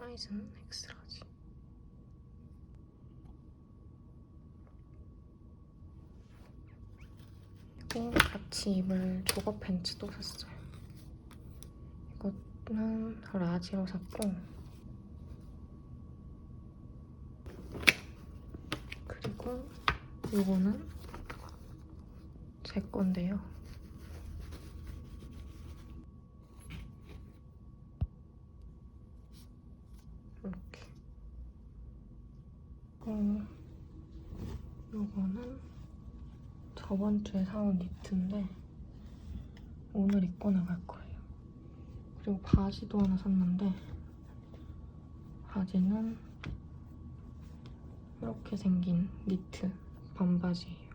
사이즈는 엑스라지. 그리고 같이 입을 조거 팬츠도 샀어요. 이거는 라지로 샀고, 그리고 이거는 제 건데요. 이렇게. 이거는 저번 주에 사온 니트인데 오늘 입고 나갈 거예요. 그리고 바지도 하나 샀는데 바지는 이렇게 생긴 니트 반바지예요.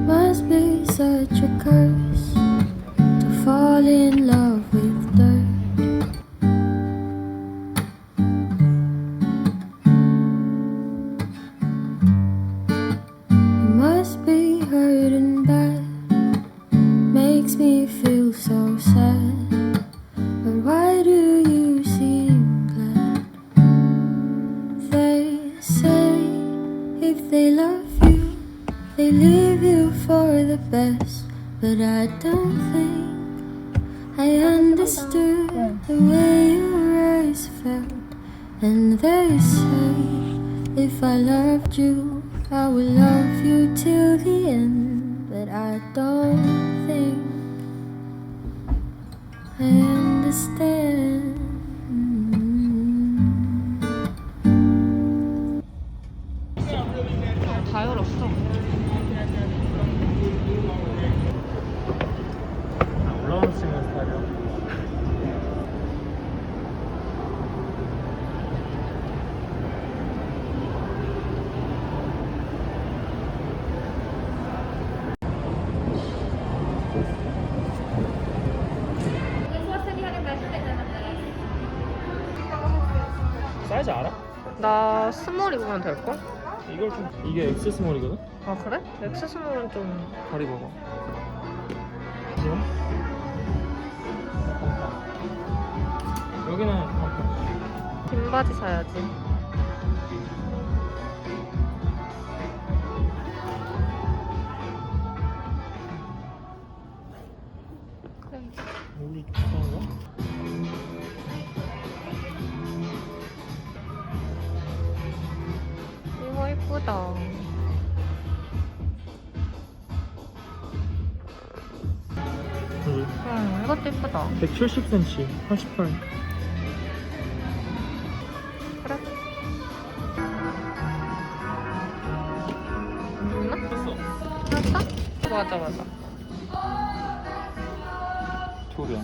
Must be such a curse to fall in love with dirt. It must be hurting bad, makes me feel so sad. But why do you seem glad? They say if they love you, they leave you for the best, but I don't think I understood the way your eyes felt. And they say if I loved you, I would love you till the end, but I don't think I understand. 다 열었어. 올라오는 찍는 스타일이야. 사이즈 알아? 나 스몰 입으면 될걸? 이걸 좀 이게 X 스몰이거든? 아 그래? 엑스 스몰은 좀... 다리 봐봐. 지금? 여기는 반팔. 긴 바지 사야지. 그래. 여기 비싼가? 이거 이쁘다. 여기 응, 이것도 이쁘다. 170cm, 88. 그래? 있나? 됐어. 샀어? 맞아. 조리야.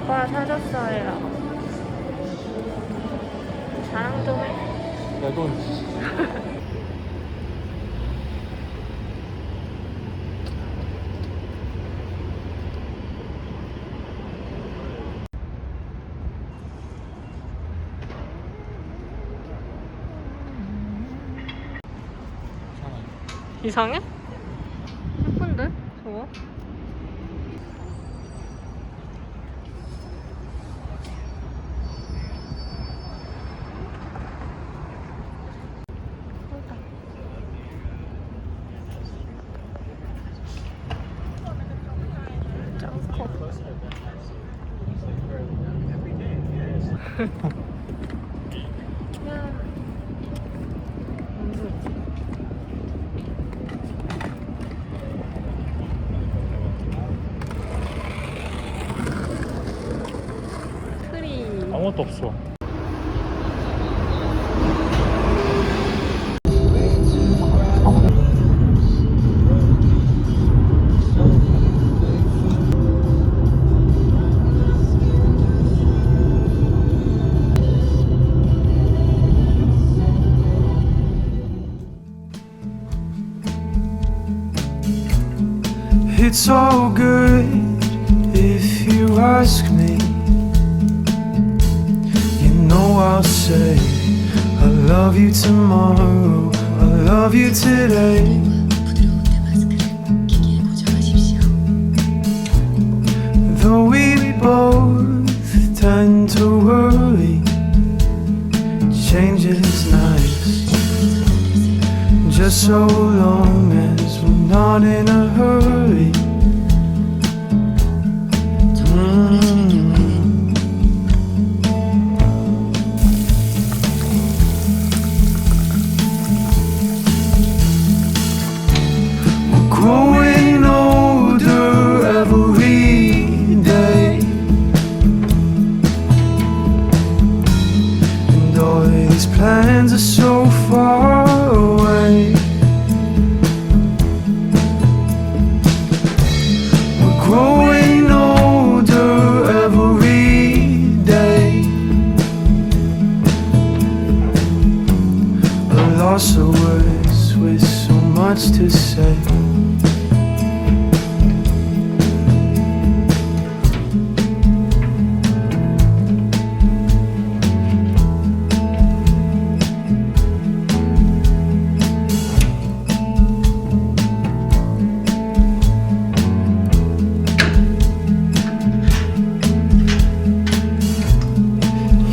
오빠 사줬어요. 자랑 좀 해. 나 뜨거운지. 이상해? 예쁜데? 저거? 트리. 아무것도 없어. It's all good if you ask me. You know I'll say I love you tomorrow, I love you today. Though we both tend to worry, change is nice, just so long as we're not in a hurry. We're growing older every day, and all these plans are so far away. We're growing older every day. A loss of words with so much to say.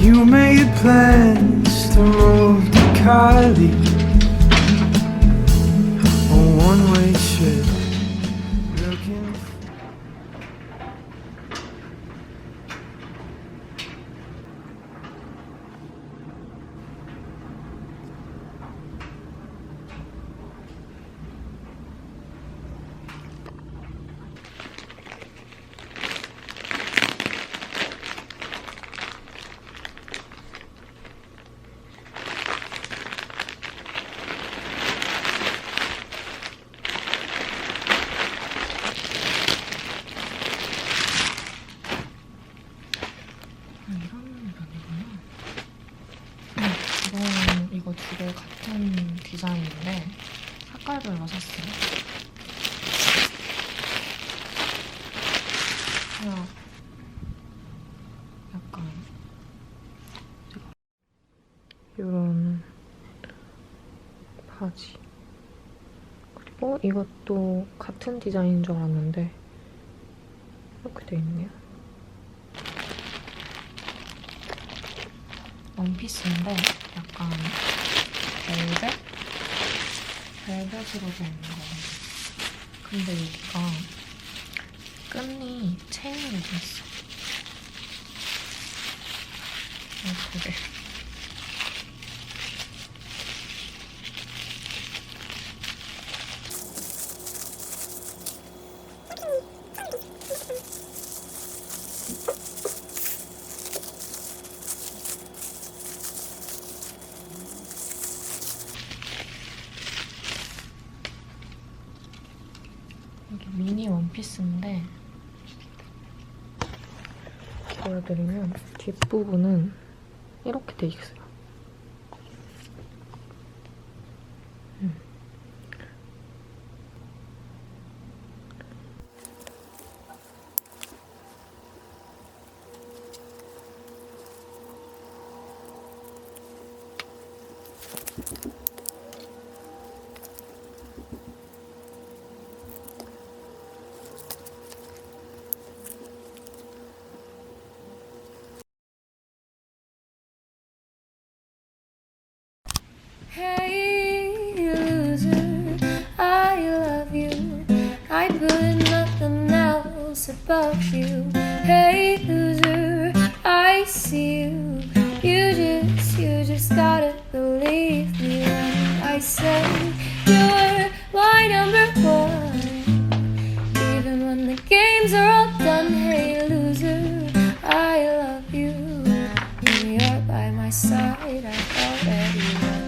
You made plans to move to Cali on one-way trip, looking. 이거 두 개 같은 디자인인데 색깔별로 샀어요. 하나 약간 이런 바지, 그리고 이것도 같은 디자인인 줄 알았는데 이렇게 돼 있네요. 원피스인데 약간 벨벳으로 된 거. 근데 여기가 끈이 체인으로 돼 있어. 예쁘게. 이게 미니 원피스인데 보여드리면 뒷부분은 이렇게 돼 있어요. above you. Hey loser, I see you. You just gotta believe me when I say you're my number one. Even when the games are all done, hey loser, I love you. When you're by my side, I've already won.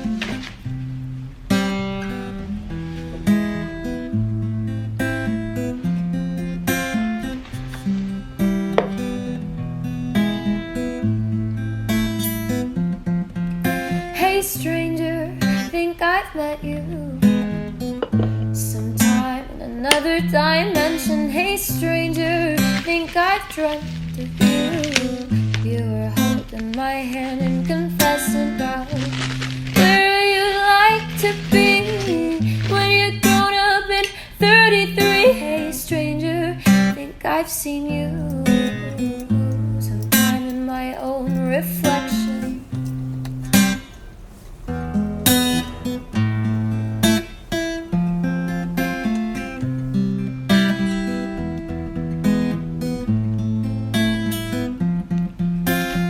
Hey stranger, think I've met you sometime in another dimension. Hey stranger, think I've dreamt of you. You were holding my hand and confessing about where you'd like to be when you're grown up and 33. Hey stranger, think I've seen you sometime in my own reflection.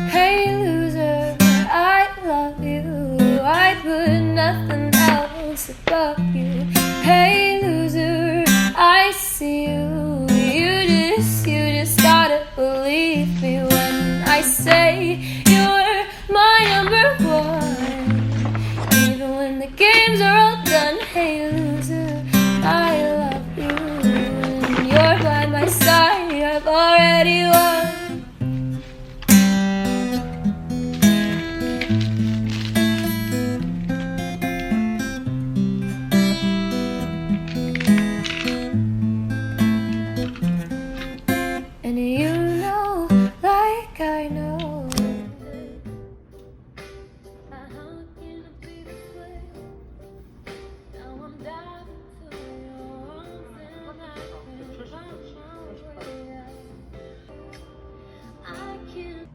Hey loser, I love you. I put nothing else above you. Hey loser, I see you. You just gotta believe me when I say you're my number one. Even when the games are all done, hey loser, I love you. When you're by my side, I've already won. And you know, like I know, how can it be this way? Now I'm diving to your arms and I can't find my way out. I can't.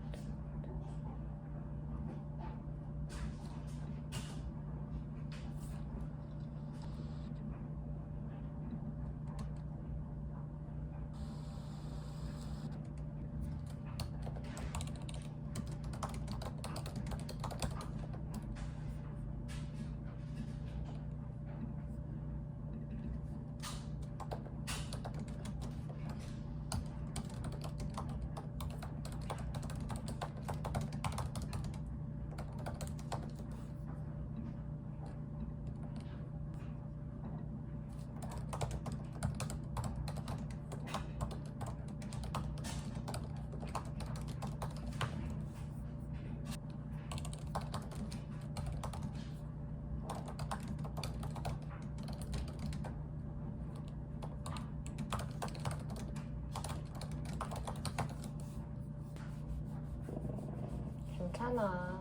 괜찮아.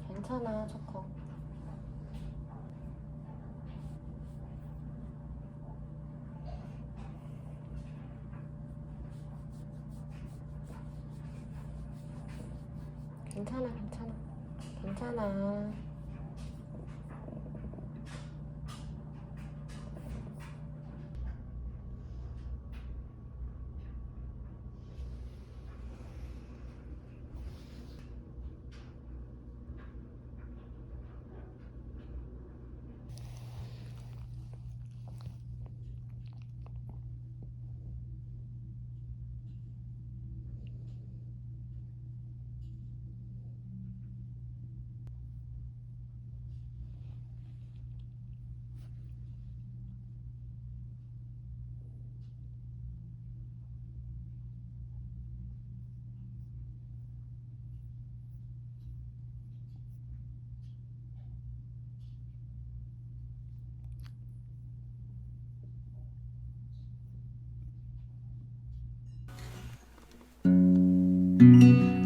괜찮아, 초코. 괜찮아, 괜찮아. 괜찮아.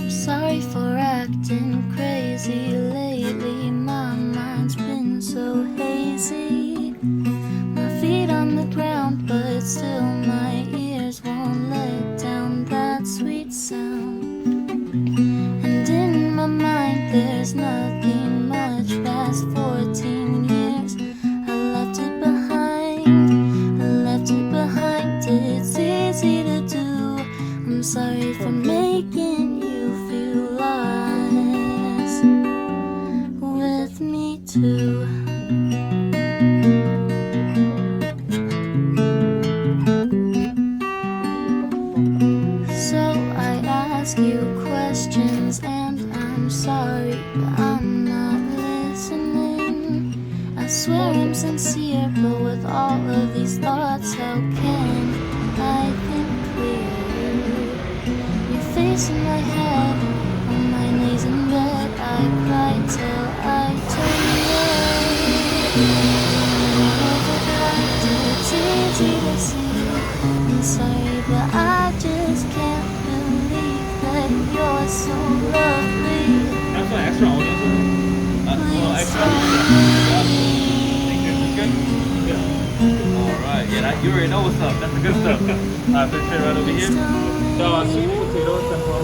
Sorry for acting crazy lately. My mind's been so hazy. My feet on the ground, but still my ears won't let down that sweet sound. And in my mind, there's nothing much past 14 years. I left it behind. It's easy swear I'm sincere, but with all of these thoughts, how can I think clear? Your face in my head, on my knees in bed, I cry till I turn red. It's easy to see, I'm sorry, but I just can't believe that you're so lovely. That's an extra audience. Alright, yeah, that, you already know what's up. That's the good stuff. Alright, let's right over here. sweet potato temple.